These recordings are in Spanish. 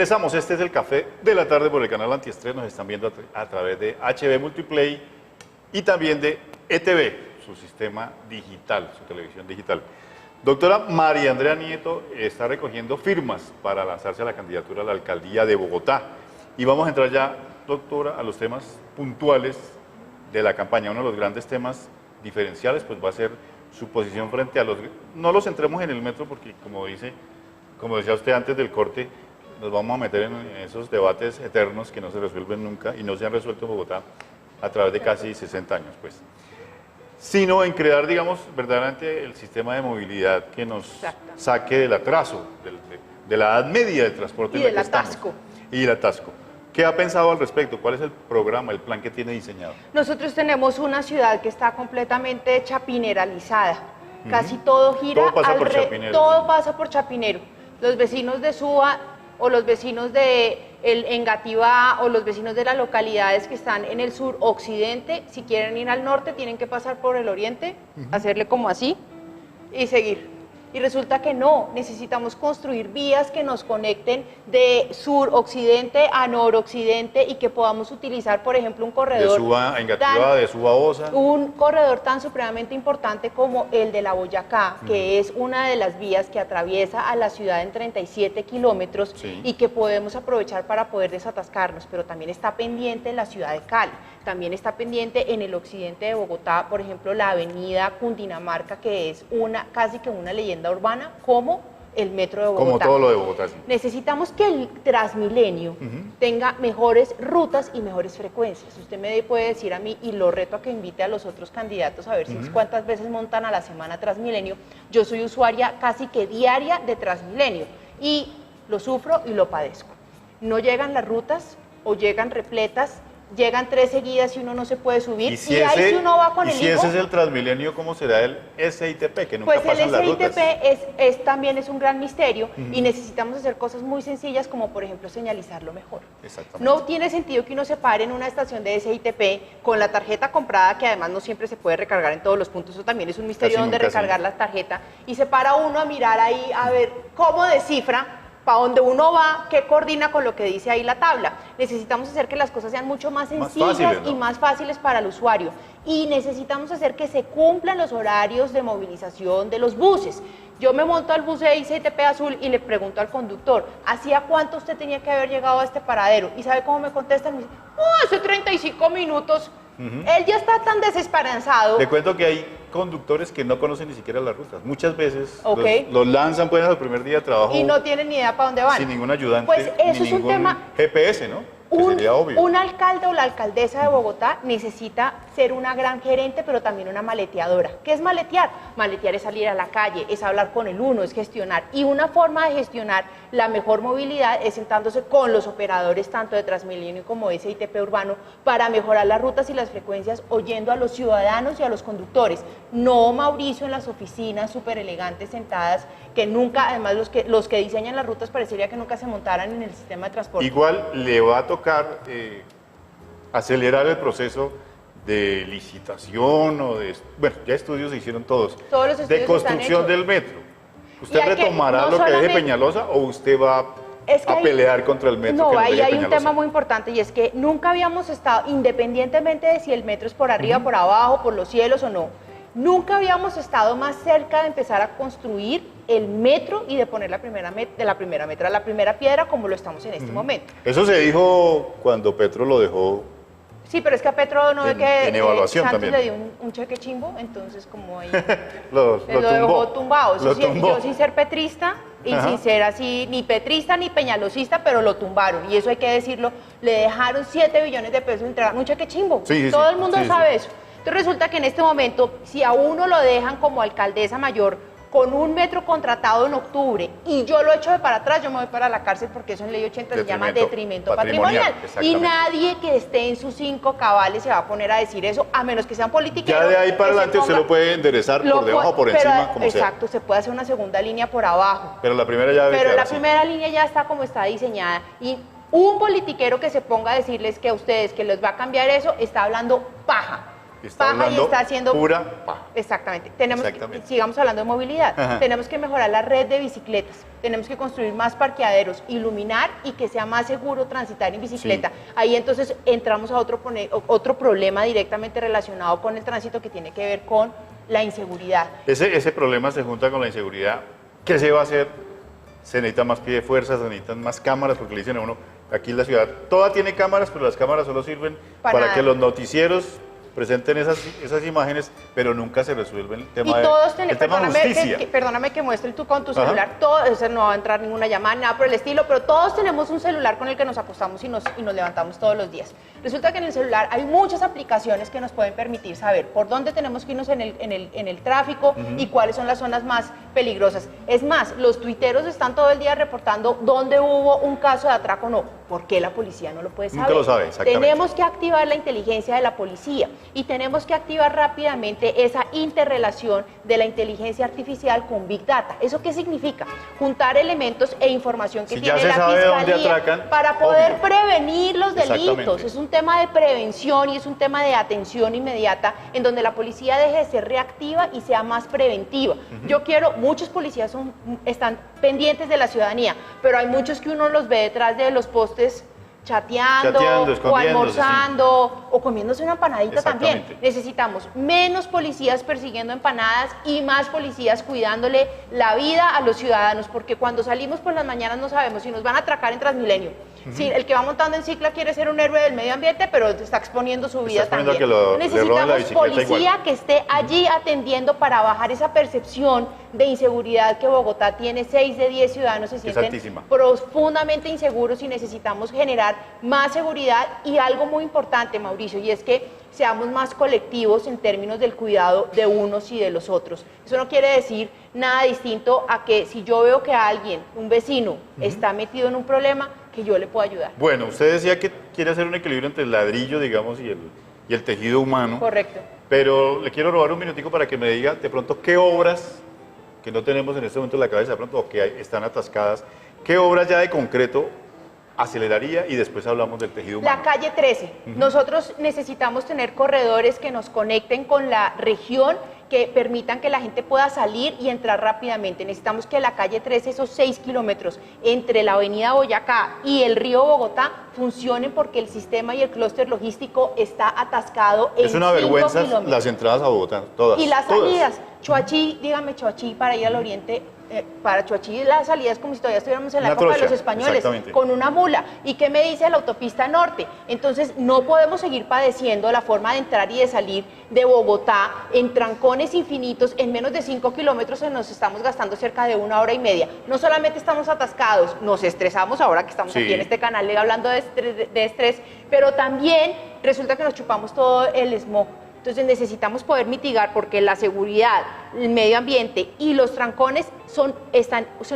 Empezamos, este es el Café de la Tarde por el canal Antiestrés, nos están viendo a través de HB Multiplay y también de ETV, su sistema digital, su televisión digital. Doctora María Andrea Nieto está recogiendo firmas para lanzarse a la candidatura a la alcaldía de Bogotá. Y vamos a entrar ya, doctora, a los temas puntuales de la campaña. Uno de los grandes temas diferenciales pues va a ser su posición frente a los... No los centremos en el metro porque, como decía usted antes del corte, nos vamos a meter en esos debates eternos que no se resuelven nunca y no se han resuelto en Bogotá a través de casi 60 años, pues. Sino en crear, digamos, verdaderamente el sistema de movilidad que nos saque del atraso, de la edad media del transporte y en la del que estamos. atasco. Y del atasco. ¿Qué ha pensado al respecto? ¿Cuál es el programa, el plan que tiene diseñado? Nosotros tenemos una ciudad que está completamente chapineralizada. Casi todo gira Todo pasa por Chapinero. Todo pasa por Chapinero. Los vecinos de Suba o los vecinos de Engativá o los vecinos de las localidades que están en el sur occidente, si quieren ir al norte tienen que pasar por el oriente, hacerle como así y seguir. Y resulta que no, necesitamos construir vías que nos conecten de sur-occidente a noroccidente y que podamos utilizar, por ejemplo, un corredor... De Suba a Engativá, de Suba a Osa. Un corredor tan supremamente importante como el de la Boyacá, que es una de las vías que atraviesa a la ciudad en 37 kilómetros y que podemos aprovechar para poder desatascarnos, pero también está pendiente la ciudad de Cali. También está pendiente en el occidente de Bogotá, por ejemplo, la avenida Cundinamarca, que es casi que una leyenda urbana, como el metro de Bogotá. Como todo lo de Bogotá, sí. Necesitamos que el Transmilenio tenga mejores rutas y mejores frecuencias. Usted me puede decir a mí, y lo reto a que invite a los otros candidatos a ver si cuántas veces montan a la semana Transmilenio. Yo soy usuaria casi que diaria de Transmilenio y lo sufro y lo padezco. No llegan las rutas o llegan repletas. Llegan 3 seguidas y uno no se puede subir. Si ahí si uno va con el si hijo, ese es el Transmilenio, ¿cómo será el SITP? Que nunca pues el pasan las rutas. SITP también es un gran misterio y necesitamos hacer cosas muy sencillas como por ejemplo señalizarlo mejor. Exactamente. No tiene sentido que uno se pare en una estación de SITP con la tarjeta comprada, que además no siempre se puede recargar en todos los puntos, eso también es un misterio Casi donde nunca, recargar la tarjeta, y se para uno a mirar ahí a ver cómo descifra para donde uno va, qué coordina con lo que dice ahí la tabla. Necesitamos hacer que las cosas sean mucho más sencillas fáciles, ¿no? y más fáciles para el usuario. Y necesitamos hacer que se cumplan los horarios de movilización de los buses. Yo me monto al bus de ICTP Azul y le pregunto al conductor, ¿hacía cuánto usted tenía que haber llegado a este paradero? ¿Y sabe cómo me contestan? Me dice, hace 35 minutos. Él ya está tan desesperanzado. Le cuento que hay conductores que no conocen ni siquiera las rutas. Muchas veces los lanzan pues al primer día de trabajo. Y no tienen ni idea para dónde van. Sin ningún ayudante, pues eso ni es un ningún tema, GPS, ¿no? Que sería obvio. Un alcalde o la alcaldesa de Bogotá necesita ser una gran gerente, pero también una maleteadora. ¿Qué es maletear? Maletear es salir a la calle, es hablar con el uno, es gestionar. Y una forma de gestionar la mejor movilidad es sentándose con los operadores tanto de Transmilenio como de SITP Urbano para mejorar las rutas y las frecuencias, oyendo a los ciudadanos y a los conductores. No Mauricio en las oficinas súper elegantes sentadas, que nunca, además los que diseñan las rutas parecería que nunca se montaran en el sistema de transporte. Igual le va a tocar acelerar el proceso de licitación o de... Bueno, ya estudios se hicieron todos. Todos los estudios de construcción del metro. ¿Usted retomará lo que deje Peñalosa o usted va a pelear contra el metro? No, ahí hay un tema muy importante y es que nunca habíamos estado, independientemente de si el metro es por arriba, por abajo, por los cielos o no, nunca habíamos estado más cerca de empezar a construir el metro y de poner la primera piedra como lo estamos en este momento. Eso se dijo cuando Petro lo dejó. Sí, pero es que a Petro no ve que en evaluación Santos también le dio un cheque chimbo, entonces como ahí lo dejó tumbado. tumbó. Yo sin ser petrista y sin ser así ni petrista ni peñalosista, pero lo tumbaron y eso hay que decirlo, le dejaron 7 billones de pesos, entregaron un cheque chimbo. Todo el mundo sabe eso. Entonces resulta que en este momento, si a uno lo dejan como alcaldesa mayor con un metro contratado en octubre y yo lo echo de para atrás, yo me voy para la cárcel porque eso en ley 80 se llama detrimento patrimonial. Y nadie que esté en sus 5 cabales se va a poner a decir eso, a menos que sean politiqueros. Ya de ahí para adelante usted lo puede enderezar por debajo o por encima, como sea. Exacto, se puede hacer una segunda línea por abajo. Pero la primera ya primera línea ya está como está diseñada. Y un politiquero que se ponga a decirles que a ustedes que les va a cambiar eso, está hablando paja. Está paja y hablando está haciendo pura paja. Exactamente. Tenemos Exactamente. sigamos hablando de movilidad. Ajá. Tenemos que mejorar la red de bicicletas. Tenemos que construir más parqueaderos, iluminar y que sea más seguro transitar en bicicleta. Sí. Ahí entonces entramos a otro problema directamente relacionado con el tránsito que tiene que ver con la inseguridad. Ese problema se junta con la inseguridad. ¿Qué se va a hacer? Se necesita más pie de fuerza, se necesitan más cámaras, porque le dicen a uno, aquí en la ciudad, toda tiene cámaras, pero las cámaras solo sirven para nada. que los noticieros presenten esas imágenes, pero nunca se resuelve el tema Y todos el tema justicia. perdóname que muestre tú con tu Ajá. celular, todo, eso no va a entrar ninguna llamada, nada por el estilo, pero todos tenemos un celular con el que nos acostamos y nos levantamos todos los días. Resulta que en el celular hay muchas aplicaciones que nos pueden permitir saber por dónde tenemos que irnos en el tráfico y cuáles son las zonas más peligrosas. Es más, los tuiteros están todo el día reportando dónde hubo un caso de atraco o no. ¿Por qué la policía no lo puede saber? Nunca lo sabe, exactamente. Tenemos que activar la inteligencia de la policía y tenemos que activar rápidamente esa interrelación de la inteligencia artificial con Big Data. ¿Eso qué significa? Juntar elementos e información que Si ya tiene se la sabe dónde fiscalía atracan, para poder obvio. prevenir los delitos. Exactamente. Es un tema de prevención y es un tema de atención inmediata en donde la policía deje de ser reactiva y sea más preventiva. Yo quiero, muchos policías están pendientes de la ciudadanía, pero hay muchos que uno los ve detrás de los postes chateando o escondiéndose, almorzando o comiéndose una empanadita también. Exactamente. Necesitamos menos policías persiguiendo empanadas y más policías cuidándole la vida a los ciudadanos, porque cuando salimos por las mañanas no sabemos si nos van a atracar en Transmilenio. Si el que va montando en cicla quiere ser un héroe del medio ambiente, pero está exponiendo su vida exponiendo también. a que le roben la Necesitamos bicicleta policía igual. que esté allí atendiendo para bajar esa percepción de inseguridad que Bogotá tiene. 6 de 10 ciudadanos se sienten altísima. profundamente inseguros y necesitamos generar más seguridad y algo muy importante, Mauricio, y es que seamos más colectivos en términos del cuidado de unos y de los otros. Eso no quiere decir nada distinto a que si yo veo que alguien, un vecino, está metido en un problema, que yo le pueda ayudar. Bueno, usted decía que quiere hacer un equilibrio entre el ladrillo, digamos, y el tejido humano. Correcto. Pero le quiero robar un minutico para que me diga de pronto qué obras que no tenemos en este momento en la cabeza, de pronto, o que están atascadas, qué obras ya de concreto aceleraría y después hablamos del tejido humano. La calle 13. Nosotros necesitamos tener corredores que nos conecten con la región, que permitan que la gente pueda salir y entrar rápidamente. Necesitamos que la calle 13, esos 6 kilómetros entre la avenida Boyacá y el río Bogotá, funcionen porque el sistema y el clúster logístico está atascado en 5 kilómetros. Es una vergüenza las entradas a Bogotá, todas. Y las todas. salidas, Choachí, dígame Choachí, para ir al oriente, para Choachí la salida es como si todavía estuviéramos en la Una época de trocha, los españoles, exactamente. con una mula. ¿Y qué me dice la autopista norte? Entonces no podemos seguir padeciendo la forma de entrar y de salir de Bogotá en trancones infinitos, en menos de 5 kilómetros nos estamos gastando cerca de 1 hora y media. No solamente estamos atascados, nos estresamos ahora que estamos Sí. aquí en este canal hablando de estrés, pero también resulta que nos chupamos todo el smog. Entonces necesitamos poder mitigar porque la seguridad, el medio ambiente y los trancones son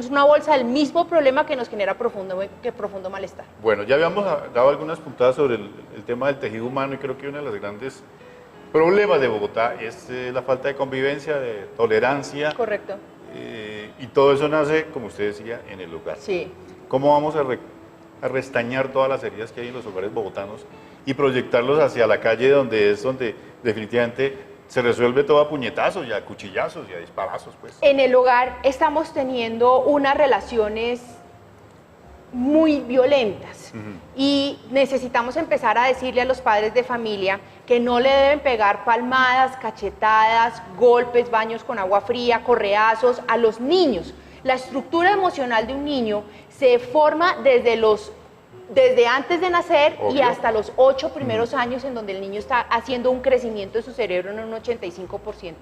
una bolsa del mismo problema que nos genera profundo malestar. Bueno, ya habíamos dado algunas puntadas sobre el tema del tejido humano y creo que uno de los grandes problemas de Bogotá es la falta de convivencia, de tolerancia. Correcto. Y todo eso nace, como usted decía, en el hogar. Sí. ¿Cómo vamos a restañar todas las heridas que hay en los hogares bogotanos y proyectarlos hacia la calle donde definitivamente se resuelve todo a puñetazos y a cuchillazos y a disparazos, pues? En el hogar estamos teniendo unas relaciones muy violentas y necesitamos empezar a decirle a los padres de familia que no le deben pegar palmadas, cachetadas, golpes, baños con agua fría, correazos a los niños. La estructura emocional de un niño se forma desde antes de nacer y Obvio. hasta los 8 primeros años, en donde el niño está haciendo un crecimiento de su cerebro en un 85%.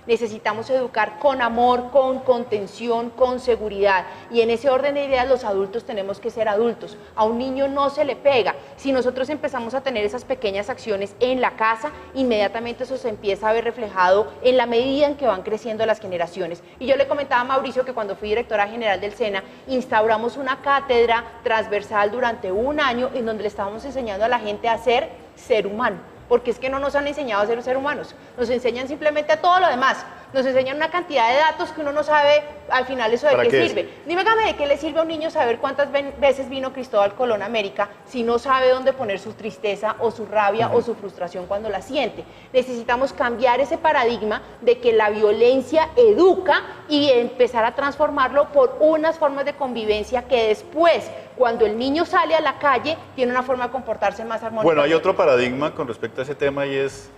Necesitamos educar con amor, con contención, con seguridad. Y en ese orden de ideas los adultos tenemos que ser adultos. A un niño no se le pega. Si nosotros empezamos a tener esas pequeñas acciones en la casa, inmediatamente eso se empieza a ver reflejado en la medida en que van creciendo las generaciones. Y yo le comentaba a Mauricio que cuando fui directora general del SENA, instauramos una cátedra transversal durante 1 año en donde le estábamos enseñando a la gente a ser ser humano. Porque es que no nos han enseñado a ser humanos, nos enseñan simplemente a todo lo demás, nos enseñan una cantidad de datos que uno no sabe al final eso de ¿Para qué qué sirve. Dígame de qué le sirve a un niño saber cuántas veces vino Cristóbal Colón a América si no sabe dónde poner su tristeza o su rabia o su frustración cuando la siente. Necesitamos cambiar ese paradigma de que la violencia educa y empezar a transformarlo por unas formas de convivencia que después, cuando el niño sale a la calle, tiene una forma de comportarse más armónica. Bueno, hay otro paradigma con respecto a ese tema y es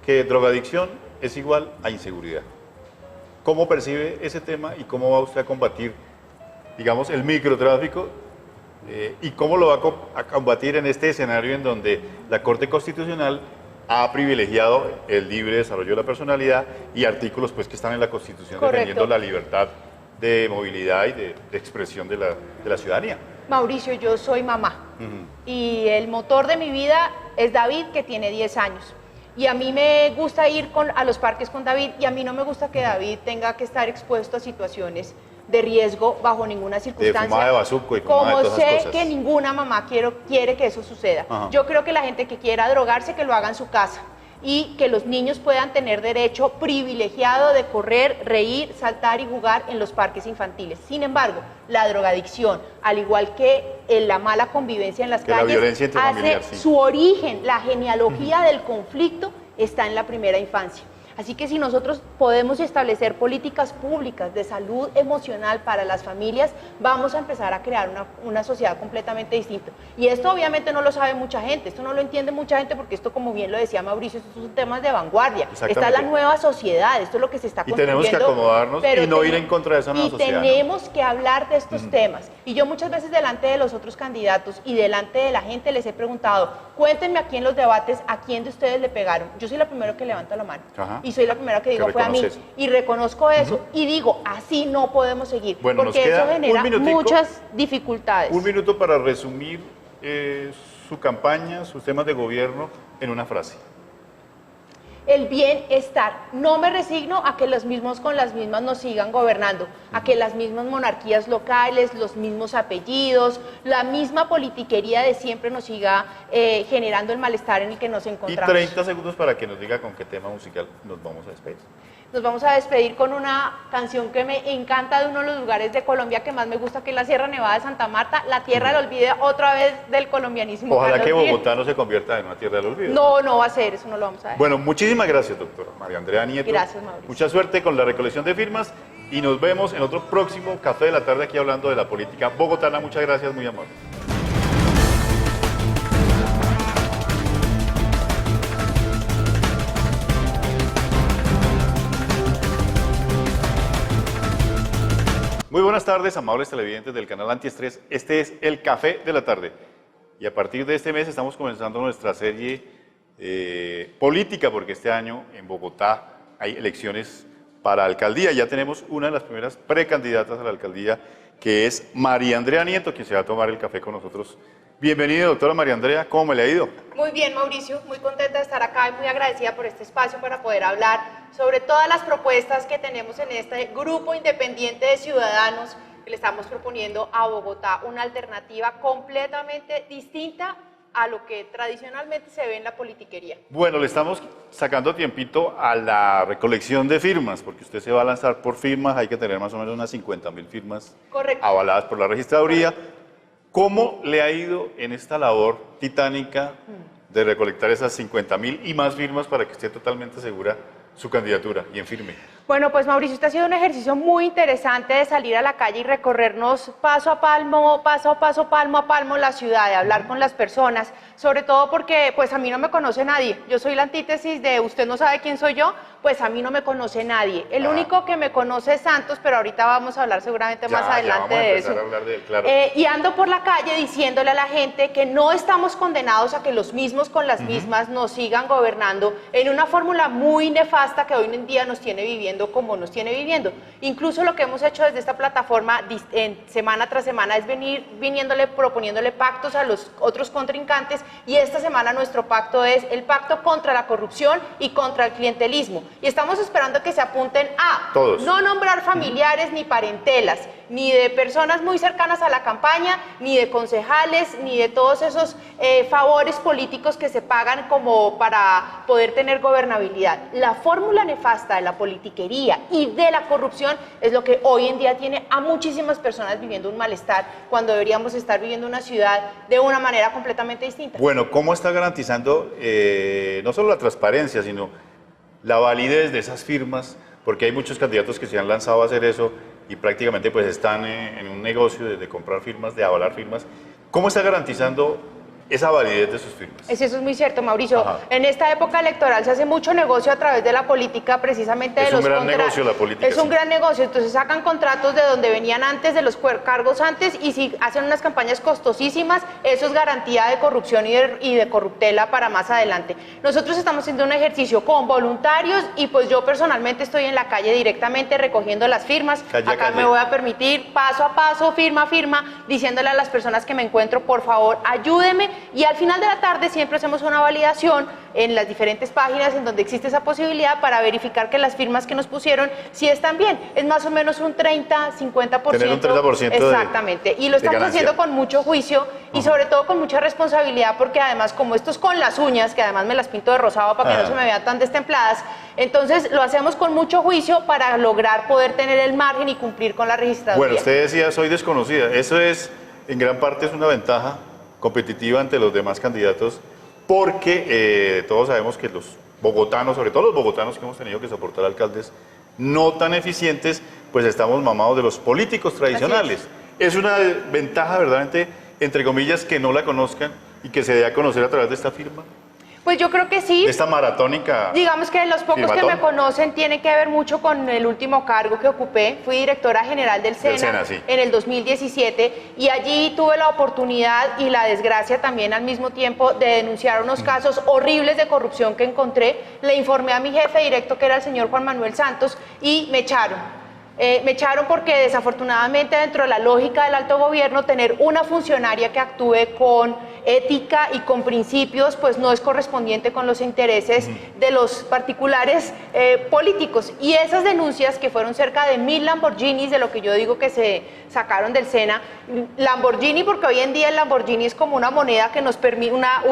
que drogadicción es igual a inseguridad. ¿Cómo percibe ese tema y cómo va usted a combatir, digamos, el microtráfico y cómo lo va a combatir en este escenario en donde la Corte Constitucional ha privilegiado el libre desarrollo de la personalidad y artículos pues, que están en la Constitución defendiendo la libertad de movilidad y de expresión de la ciudadanía? Mauricio, yo soy mamá y el motor de mi vida es David, que tiene 10 años. Y a mí me gusta ir a los parques con David y a mí no me gusta que David tenga que estar expuesto a situaciones de riesgo bajo ninguna circunstancia. De fumada de bazuco y fumada de todas esas Como sé cosas. que ninguna mamá quiere que eso suceda. Ajá. Yo creo que la gente que quiera drogarse, que lo haga en su casa y que los niños puedan tener derecho privilegiado de correr, reír, saltar y jugar en los parques infantiles. Sin embargo, la drogadicción, al igual que la mala convivencia en las calles, la violencia intrafamiliar, hace sí. su origen, la genealogía del conflicto está en la primera infancia. Así que si nosotros podemos establecer políticas públicas de salud emocional para las familias, vamos a empezar a crear una sociedad completamente distinta. Y esto obviamente no lo sabe mucha gente, esto no lo entiende mucha gente porque esto, como bien lo decía Mauricio, estos son temas de vanguardia. Esta es la nueva sociedad, esto es lo que se está construyendo. Y tenemos que acomodarnos y no ir en contra de esa nueva sociedad. Y tenemos que hablar de estos temas. Y yo muchas veces delante de los otros candidatos y delante de la gente les he preguntado, cuéntenme aquí en los debates a quién de ustedes le pegaron. Yo soy la primera que levanto la mano. Ajá. Y soy la primera que digo, fue a mí. Y reconozco eso. Y digo, así no podemos seguir. Bueno, porque eso genera muchas dificultades. Un minuto para resumir su campaña, sus temas de gobierno en una frase. El bienestar. No me resigno a que los mismos con las mismas nos sigan gobernando, a que las mismas monarquías locales, los mismos apellidos, la misma politiquería de siempre nos siga generando el malestar en el que nos encontramos. Y 30 segundos para que nos diga con qué tema musical nos vamos a despedir. Nos vamos a despedir con una canción que me encanta de uno de los lugares de Colombia que más me gusta, que es la Sierra Nevada de Santa Marta, la tierra del olvido, otra vez del colombianismo. Ojalá Carlos que Vives. Bogotá no se convierta en una tierra del olvido. No, no va a ser, eso no lo vamos a ver. Bueno, muchísimas gracias, doctora María Andrea Nieto. Gracias, Mauricio. Mucha suerte con la recolección de firmas y nos vemos en otro próximo Café de la Tarde aquí hablando de la política bogotana. Muchas gracias, muy amable. Muy buenas tardes, amables televidentes del canal Antiestrés. Este es el Café de la Tarde. Y a partir de este mes estamos comenzando nuestra serie política, porque este año en Bogotá hay elecciones para alcaldía. Ya tenemos una de las primeras precandidatas a la alcaldía, que es María Andrea Nieto, quien se va a tomar el café con nosotros. Bienvenida, doctora María Andrea. ¿Cómo me le ha ido? Muy bien, Mauricio, muy contenta de estar acá y muy agradecida por este espacio para poder hablar sobre todas las propuestas que tenemos en este grupo independiente de ciudadanos que le estamos proponiendo a Bogotá, una alternativa completamente distinta a lo que tradicionalmente se ve en la politiquería. Bueno, le estamos sacando tiempito a la recolección de firmas, porque usted se va a lanzar por firmas, hay que tener más o menos unas 50.000 firmas. Correcto. Avaladas por la registraduría. ¿Cómo le ha ido en esta labor titánica de recolectar esas 50.000 y más firmas para que esté totalmente segura su candidatura y en firme? Bueno, pues Mauricio, este ha sido un ejercicio muy interesante de salir a la calle y recorrernos paso a paso, palmo a palmo la ciudad, de hablar con las personas, sobre todo porque pues a mí no me conoce nadie. Yo soy la antítesis de usted no sabe quién soy yo, pues a mí no me conoce nadie. El único que me conoce es Santos, pero ahorita vamos a hablar seguramente más adelante de eso. Claro. Y ando por la calle diciéndole a la gente que no estamos condenados a que los mismos con las mismas nos sigan gobernando en una fórmula muy nefasta que hoy en día nos tiene viviendo como nos tiene viviendo. Incluso lo que hemos hecho desde esta plataforma semana tras semana es proponiéndole pactos a los otros contrincantes, y esta semana nuestro pacto es el pacto contra la corrupción y contra el clientelismo. Y estamos esperando que se apunten a Todos. no nombrar familiares ni parentelas, ni de personas muy cercanas a la campaña, ni de concejales, ni de todos esos favores políticos que se pagan como para poder tener gobernabilidad. La fórmula nefasta de la politiquería y de la corrupción es lo que hoy en día tiene a muchísimas personas viviendo un malestar cuando deberíamos estar viviendo una ciudad de una manera completamente distinta. Bueno, ¿cómo está garantizando no solo la transparencia, sino la validez de esas firmas? Porque hay muchos candidatos que se han lanzado a hacer eso y prácticamente pues están en un negocio de comprar firmas, de avalar firmas. ¿Cómo está garantizando esa validez de sus firmas? Eso es muy cierto, Mauricio. Ajá. En esta época electoral se hace mucho negocio a través de la política, precisamente de Es los un gran contratos. negocio la política, Es un sí. gran negocio, entonces sacan contratos de donde venían antes, de los cargos antes, y si hacen unas campañas costosísimas, eso es garantía de corrupción y de corruptela para más adelante. Nosotros estamos haciendo un ejercicio con voluntarios y pues yo personalmente estoy en la calle directamente recogiendo las firmas. Calle a Acá calle. me voy a permitir paso a paso, firma a firma, diciéndole a las personas que me encuentro, por favor, ayúdeme, y al final de la tarde siempre hacemos una validación en las diferentes páginas en donde existe esa posibilidad para verificar que las firmas que nos pusieron sí están bien. Es más o menos un 30-50%. Tener un 30% de- exactamente. Y lo estamos ganancia. haciendo con mucho juicio y sobre todo con mucha responsabilidad, porque además, como esto es con las uñas, que además me las pinto de rosado para que no se me vean tan destempladas, entonces lo hacemos con mucho juicio para lograr poder tener el margen y cumplir con la registraduría. Bueno, usted decía, soy desconocida. Eso es, en gran parte, es una ventaja competitiva ante los demás candidatos, porque todos sabemos que los bogotanos, sobre todo los bogotanos que hemos tenido que soportar alcaldes no tan eficientes, pues estamos mamados de los políticos tradicionales. Es una ventaja, verdaderamente, entre comillas, que no la conozcan y que se dé a conocer a través de esta firma, Pues yo creo que sí. de esta maratónica. Digamos que los pocos que Firmatón. me conocen tiene que ver mucho con el último cargo que ocupé. Fui directora general del SENA, SENA, sí. en el 2017 y allí tuve la oportunidad y la desgracia también al mismo tiempo de denunciar unos casos horribles de corrupción que encontré. Le informé a mi jefe directo, que era el señor Juan Manuel Santos, y me echaron. Me echaron porque desafortunadamente, dentro de la lógica del alto gobierno, tener una funcionaria que actúe con ética y con principios pues no es correspondiente con los intereses de los particulares políticos. Y esas denuncias, que fueron cerca de 1000 Lamborghinis, de lo que yo digo que se sacaron del SENA, Lamborghini, porque hoy en día el Lamborghini es como una moneda que nos permite una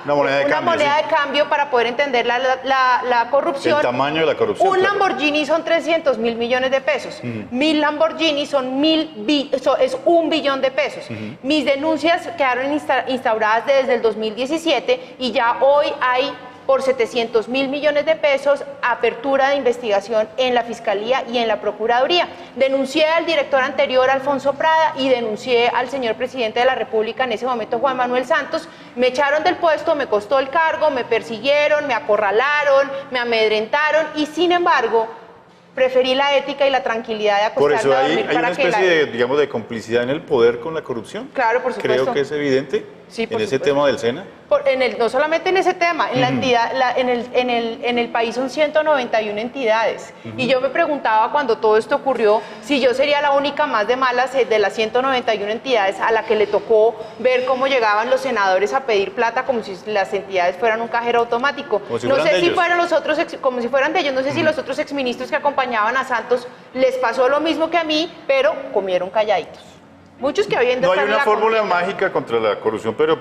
moneda de cambio, moneda sí. de cambio para poder entender la corrupción. El tamaño de la corrupción. Un claro. Lamborghini son 300.000 millones de pesos. 1000 Lamborghini son es 1 billón de pesos. Mis denuncias quedaron instauradas desde el 2017 y ya hoy hay por 700.000 millones de pesos apertura de investigación en la Fiscalía y en la Procuraduría. Denuncié al director anterior, Alfonso Prada, y denuncié al señor presidente de la República, en ese momento Juan Manuel Santos. Me echaron del puesto, me costó el cargo, me persiguieron, me acorralaron, me amedrentaron y sin embargo preferí la ética y la tranquilidad de Por acostarme eso a hay dormir una para que especie de, digamos, de complicidad en el poder con la corrupción. Claro, por supuesto. Creo que es evidente Sí, por en ese supuesto. tema del SENA. No solamente en ese tema, en la entidad, en el país son 191 entidades. Y yo me preguntaba cuando todo esto ocurrió si yo sería la única más de malas de las 191 entidades a la que le tocó ver cómo llegaban los senadores a pedir plata como si las entidades fueran un cajero automático. Como si No fueran sé de si ellos. fueran los otros, como si fueran de ellos, no sé si los otros exministros que acompañaban a Santos les pasó lo mismo que a mí, pero comieron calladitos. Muchos que hoy en día No hay están en una la fórmula contienda. mágica contra la corrupción, pero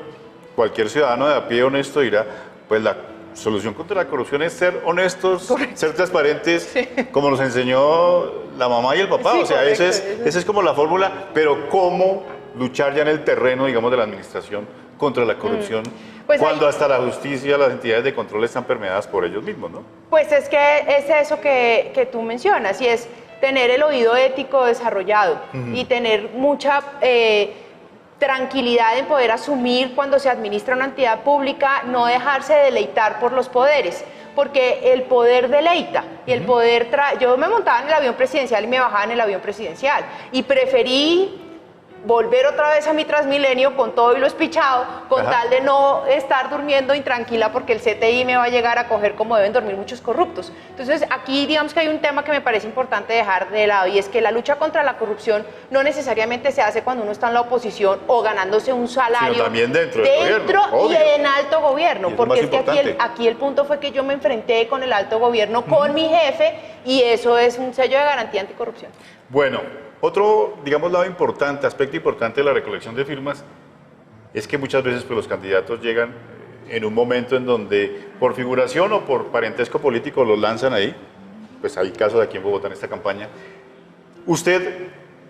cualquier ciudadano de a pie honesto dirá, pues la solución contra la corrupción es ser honestos, ser transparentes, como nos enseñó la mamá y el papá. Sí, O sea, correcto, esa es como la fórmula, pero cómo luchar ya en el terreno, digamos, de la administración contra la corrupción, Pues cuando ahí- hasta la justicia, las entidades de control están permeadas por ellos mismos, ¿no? Pues es que es eso que tú mencionas, y es tener el oído ético desarrollado y tener mucha tranquilidad en poder asumir cuando se administra una entidad pública, no dejarse deleitar por los poderes, porque el poder deleita y el poder yo me montaba en el avión presidencial y me bajaba en el avión presidencial y preferí volver otra vez a mi Transmilenio con todo y lo espichado, con tal de no estar durmiendo intranquila porque el CTI me va a llegar a coger como deben dormir muchos corruptos. Entonces aquí digamos que hay un tema que me parece importante dejar de lado, y es que la lucha contra la corrupción no necesariamente se hace cuando uno está en la oposición o ganándose un salario, sino también dentro del gobierno, y en alto gobierno, porque es que importante. aquí el punto fue que yo me enfrenté con el alto gobierno, con mi jefe, y eso es un sello de garantía anticorrupción. Bueno, otro, digamos, lado importante, aspecto importante de la recolección de firmas es que muchas veces pues, los candidatos llegan en un momento en donde por figuración o por parentesco político los lanzan ahí. Pues hay casos aquí en Bogotá en esta campaña. Usted,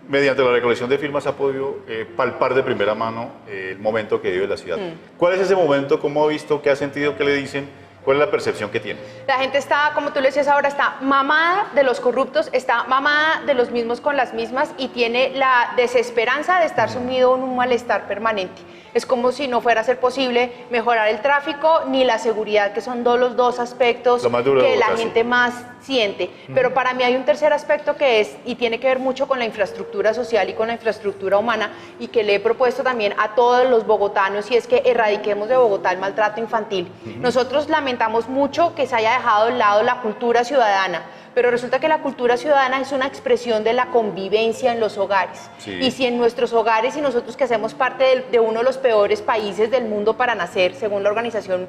mediante la recolección de firmas, ha podido palpar de primera mano el momento que vive la ciudad. ¿Cuál es ese momento? ¿Cómo ha visto? ¿Qué ha sentido? ¿Qué le dicen? ¿Cuál es la percepción que tiene? La gente está, como tú le decías ahora, está mamada de los corruptos, está mamada de los mismos con las mismas y tiene la desesperanza de estar sumido en un malestar permanente. Es como si no fuera a ser posible mejorar el tráfico ni la seguridad, que son los dos aspectos que la gente más siente. Pero para mí hay un tercer aspecto que es, y tiene que ver mucho con la infraestructura social y con la infraestructura humana, y que le he propuesto también a todos los bogotanos, y es que erradiquemos de Bogotá el maltrato infantil. Nosotros lamentamos mucho que se haya dejado de lado la cultura ciudadana, pero resulta que la cultura ciudadana es una expresión de la convivencia en los hogares. Sí. Y si en nuestros hogares, y nosotros que hacemos parte de uno de los peores países del mundo para nacer, según la organización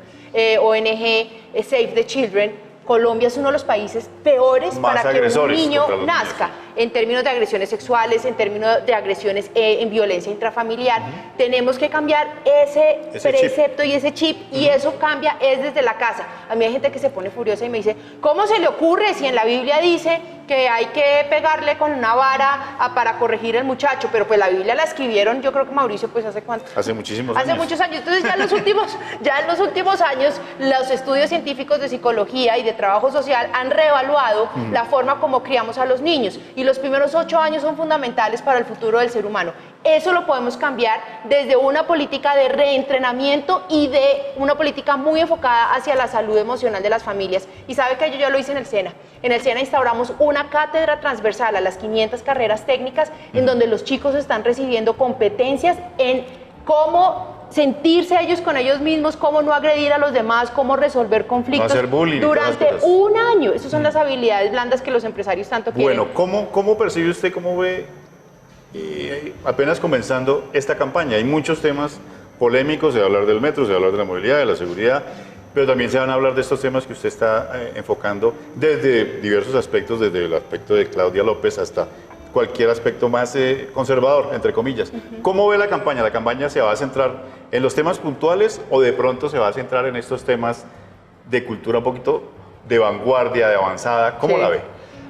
ONG Save the Children, Colombia es uno de los países peores más para que un niño contra los nazca, niños, en términos de agresiones sexuales, en términos de agresiones en violencia intrafamiliar. Tenemos que cambiar ese precepto y ese chip, y eso cambia es desde la casa. A mí hay gente que se pone furiosa y me dice, ¿cómo se le ocurre si en la Biblia dice que hay que pegarle con una vara para corregir al muchacho? Pero pues la Biblia la escribieron, yo creo que Mauricio, pues ¿hace cuánto? Hace muchísimos años. Hace muchos años. Entonces ya en los últimos años los estudios científicos de psicología y de trabajo social han reevaluado la forma como criamos a los niños, y los primeros 8 años son fundamentales para el futuro del ser humano. Eso lo podemos cambiar desde una política de reentrenamiento y de una política muy enfocada hacia la salud emocional de las familias. Y sabe que yo ya lo hice en el SENA. En el SENA instauramos una cátedra transversal a las 500 carreras técnicas, en donde los chicos están recibiendo competencias en cómo sentirse ellos con ellos mismos, cómo no agredir a los demás, cómo resolver conflictos. No hacer bullying durante un año. Esas son las habilidades blandas que los empresarios tanto quieren. Bueno, ¿cómo percibe usted, cómo ve, apenas comenzando esta campaña? Hay muchos temas polémicos, se va a hablar del metro, se va a hablar de la movilidad, de la seguridad, pero también se van a hablar de estos temas que usted está enfocando desde diversos aspectos, desde el aspecto de Claudia López hasta cualquier aspecto más conservador, entre comillas. ¿Cómo ve la campaña? ¿La campaña se va a centrar en los temas puntuales o de pronto se va a centrar en estos temas de cultura un poquito de vanguardia, de avanzada? ¿Cómo la ve?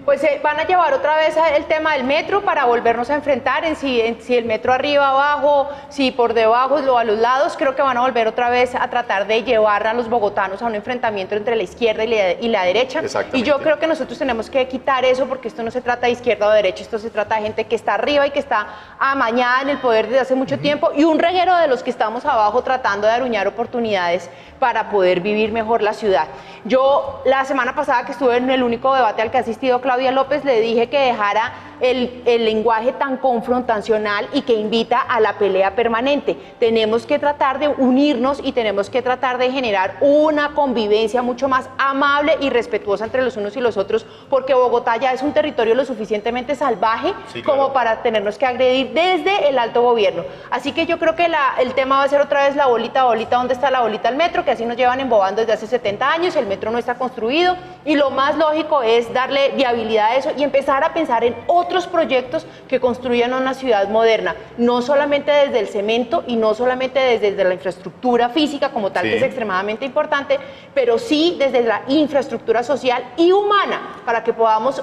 Pues van a llevar otra vez el tema del metro para volvernos a enfrentar en si el metro arriba, abajo, si por debajo o a los lados. Creo que van a volver otra vez a tratar de llevar a los bogotanos a un enfrentamiento entre la izquierda y la derecha. Y yo creo que nosotros tenemos que quitar eso, porque esto no se trata de izquierda o derecha, esto se trata de gente que está arriba y que está amañada en el poder desde hace mucho tiempo, y un reguero de los que estamos abajo tratando de aruñar oportunidades para poder vivir mejor la ciudad. Yo la semana pasada, que estuve en el único debate al que ha asistido Claudia López, le dije que dejara el lenguaje tan confrontacional y que invita a la pelea permanente. Tenemos que tratar de unirnos y tenemos que tratar de generar una convivencia mucho más amable y respetuosa entre los unos y los otros, porque Bogotá ya es un territorio lo suficientemente salvaje como para tenernos que agredir desde el alto gobierno. Así que yo creo que el tema va a ser otra vez la bolita, ¿dónde está la bolita del metro? Que así nos llevan embobando desde hace 70 años, el metro no está construido, y lo más lógico es darle viabilidad a eso y empezar a pensar en otros proyectos que construyan una ciudad moderna, no solamente desde el cemento y no solamente desde la infraestructura física como tal, que es extremadamente importante, pero sí desde la infraestructura social y humana, para que podamos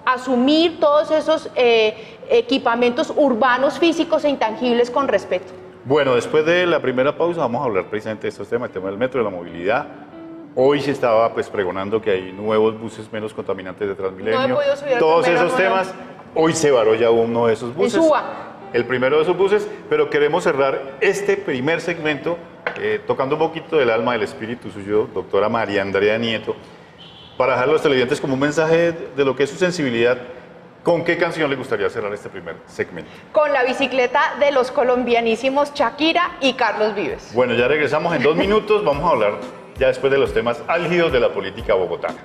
asumir todos esos equipamientos urbanos, físicos e intangibles con respeto. Bueno, después de la primera pausa vamos a hablar precisamente de estos temas, el tema del metro, de la movilidad. Hoy se estaba pregonando que hay nuevos buses menos contaminantes de Transmilenio. No he podido subir al todos primero, esos temas. Hoy se varó ya uno de esos buses. En Suba. El primero de esos buses, pero queremos cerrar este primer segmento tocando un poquito del alma, del espíritu suyo, doctora María Andrea Nieto, para dejar a los televidentes como un mensaje de lo que es su sensibilidad ¿Con qué canción le gustaría cerrar este primer segmento? Con la bicicleta de los colombianísimos Shakira y Carlos Vives. Bueno, ya regresamos en 2 minutos. Vamos a hablar ya después de los temas álgidos de la política bogotana.